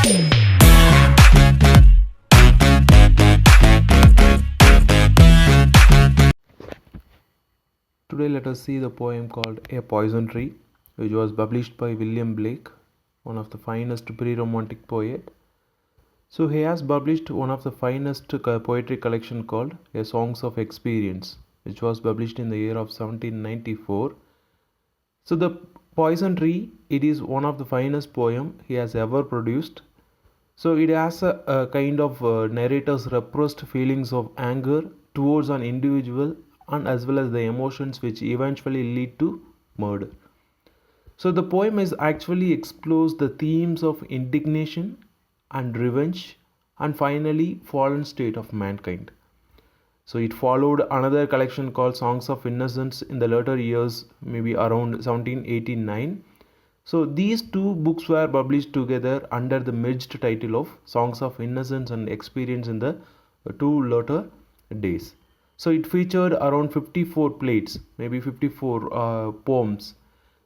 Today let us see the poem called A Poison Tree, which was published by William Blake, one of the finest pre-romantic poet. So he has published one of the finest poetry collection called A Songs of Experience, which was published in the year of 1794. So the Poison Tree, it is one of the finest poem he has ever produced. So it has a kind of narrator's repressed feelings of anger towards an individual and as well as the emotions which eventually lead to murder. So the poem is actually explores the themes of indignation and revenge and finally fallen state of mankind. So it followed another collection called Songs of Innocence in the later years, maybe around 1789. So these two books were published together under the merged title of Songs of Innocence and Experience in the two later days. So it featured around 54 plates, maybe 54 poems.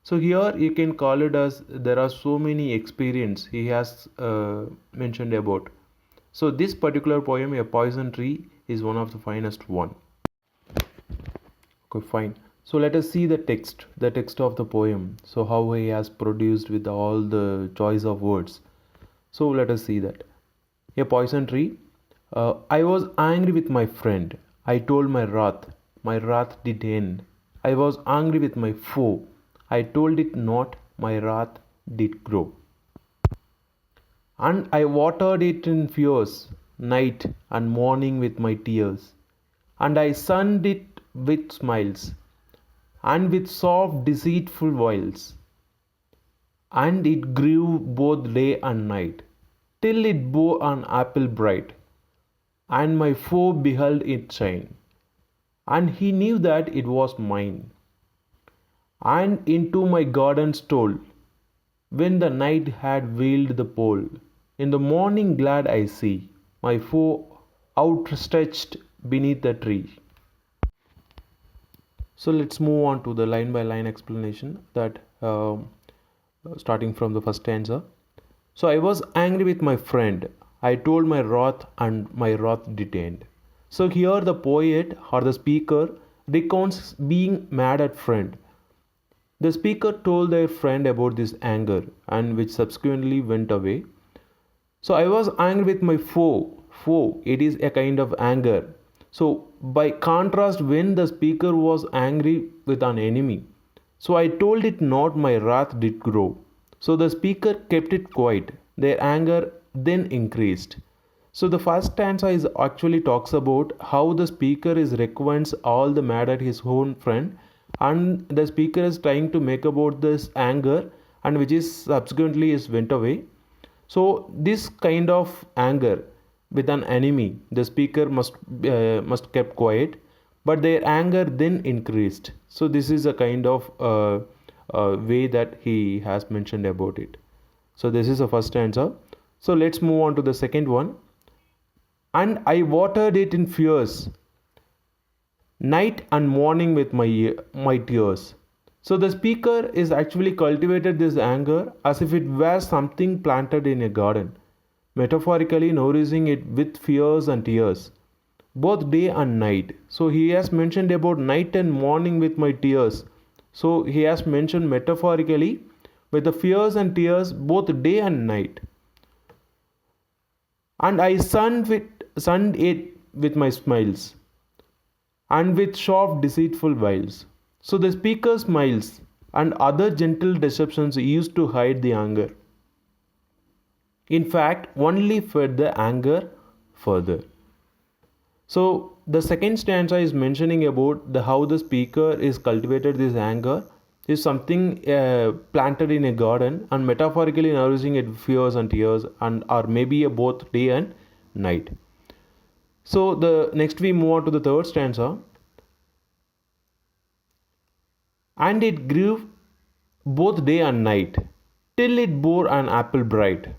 So here you can call it as there are so many experience he has mentioned about. So this particular poem, A Poison Tree, is one of the finest one. Okay, fine. So let us see the text of the poem. So how he has produced with all the choice of words. So let us see that. A Poison Tree. I was angry with my friend. I told my wrath did end. I was angry with my foe. I told it not, my wrath did grow. And I watered it in fears, night and morning with my tears. And I sunned it with smiles, and with soft deceitful wiles. And it grew both day and night, till it bore an apple bright. And my foe beheld it shine, and he knew that it was mine. And into my garden stole, when the night had veiled the pole. In the morning glad I see my foe outstretched beneath the tree. So let's move on to the line by line explanation that starting from the first stanza. So I was angry with my friend. I told my wrath and my wrath detained. So here the poet or the speaker recounts being mad at friend. The speaker told their friend about this anger and which subsequently went away. So I was angry with my foe. Foe, it is a kind of anger. So by contrast, when the speaker was angry with an enemy, so I told it not, my wrath did grow. So the speaker kept it quiet. Their anger then increased. So the first stanza is actually talks about how the speaker is recounts all the mad at his own friend, and the speaker is trying to make about this anger and which is subsequently is went away. So this kind of anger with an enemy, the speaker must kept quiet, but their anger then increased. So this is a kind of way that he has mentioned about it. So this is the first stanza. So let's move on to the second one. And I watered it in fears, night and morning with my tears. So the speaker is actually cultivated this anger as if it were something planted in a garden, metaphorically nourishing it with fears and tears, both day and night. So he has mentioned about night and morning with my tears. So he has mentioned metaphorically with the fears and tears both day and night. And I sunned it with my smiles, and with soft deceitful wiles. So the speaker smiles and other gentle deceptions used to hide the anger. In fact, only fed the anger further. So the second stanza is mentioning about how the speaker is cultivated this anger is something planted in a garden and metaphorically nourishing it fears and tears and or maybe both day and night. So the next we move on to the third stanza. And it grew both day and night, till it bore an apple bright.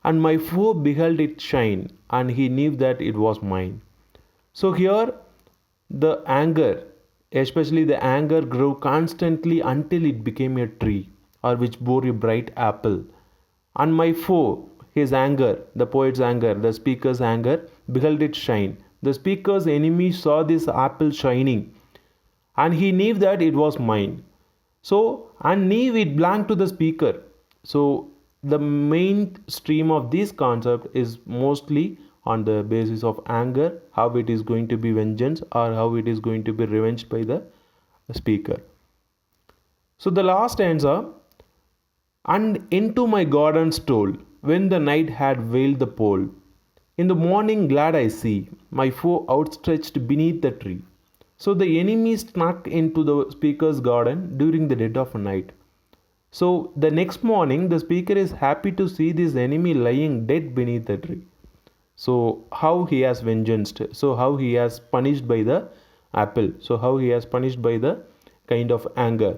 And my foe beheld it shine, and he knew that it was mine. So here the anger, especially the anger, grew constantly until it became a tree, or which bore a bright apple. And my foe, his anger, the poet's anger, the speaker's anger, beheld it shine. The speaker's enemy saw this apple shining, and he knew that it was mine. So, and knew it belonged to the speaker. So, the main stream of this concept is mostly on the basis of anger, how it is going to be vengeance or how it is going to be revenged by the speaker. So, the last stanza, and into my garden stole, when the night had veiled the pole. In the morning glad I see my foe outstretched beneath the tree. So the enemy snuck into the speaker's garden during the dead of night. So the next morning, the speaker is happy to see this enemy lying dead beneath the tree. So how he has vengeanced, so how he has punished by the apple, so how he has punished by the kind of anger.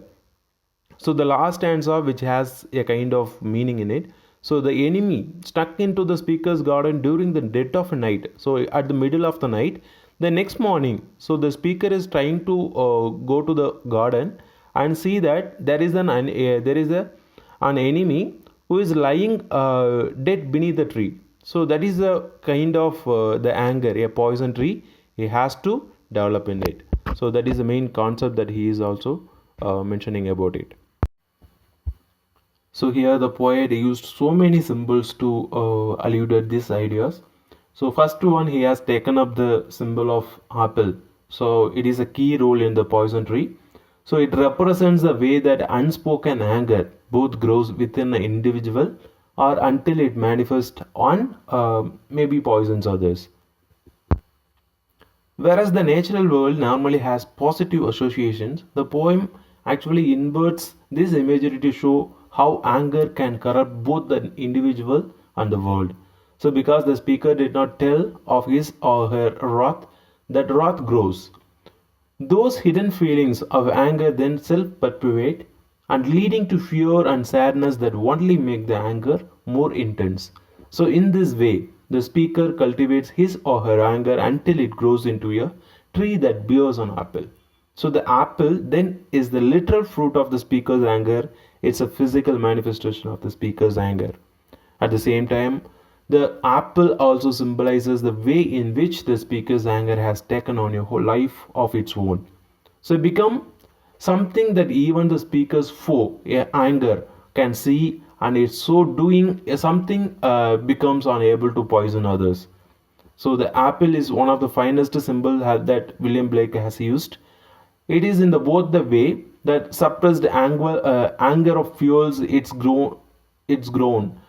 So the last stanza, which has a kind of meaning in it. So the enemy stuck into the speaker's garden during the dead of night. So at the middle of the night, the next morning, so the speaker is trying to go to the garden and see that there is an enemy who is lying dead beneath the tree. So that is a kind of the anger, a poison tree he has to develop in it. So that is the main concept that he is also mentioning about it. So here the poet used so many symbols to allude these ideas. So first one, he has taken up the symbol of apple. So it is a key role in the poison tree. So it represents the way that unspoken anger both grows within an individual or until it manifests on maybe poisons others. Whereas the natural world normally has positive associations, the poem actually inverts this imagery to show how anger can corrupt both the individual and the world. So because the speaker did not tell of his or her wrath, that wrath grows. Those hidden feelings of anger then self-perpetuate and leading to fear and sadness that only make the anger more intense. So in this way, the speaker cultivates his or her anger until it grows into a tree that bears an apple. So the apple then is the literal fruit of the speaker's anger. It's a physical manifestation of the speaker's anger. At the same time, the apple also symbolizes the way in which the speaker's anger has taken on a whole life of its own. So it becomes something that even the speaker's foe, anger, can see, and it's so doing something becomes unable to poison others. So the apple is one of the finest symbols that William Blake has used. It is in the both the way that suppressed anger of fuels its grown,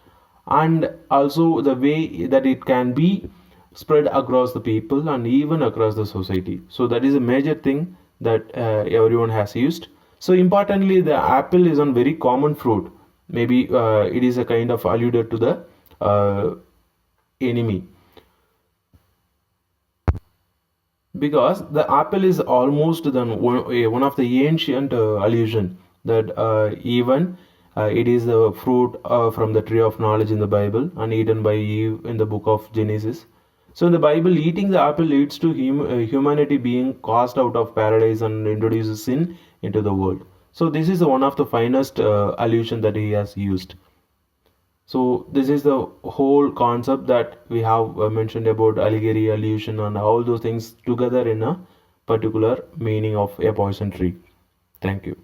and also the way that it can be spread across the people and even across the society. So that is a major thing that everyone has used. So importantly, the apple is a very common fruit. Maybe it is a kind of alluded to the enemy, because the apple is almost one of the ancient allusion that even it is the fruit from the tree of knowledge in the Bible and eaten by Eve in the book of Genesis. So in the Bible, eating the apple leads to humanity being cast out of paradise and introduces sin into the world. So this is one of the finest allusion that he has used. So this is the whole concept that we have mentioned about allegory, allusion, and all those things together in a particular meaning of a poison tree. Thank you.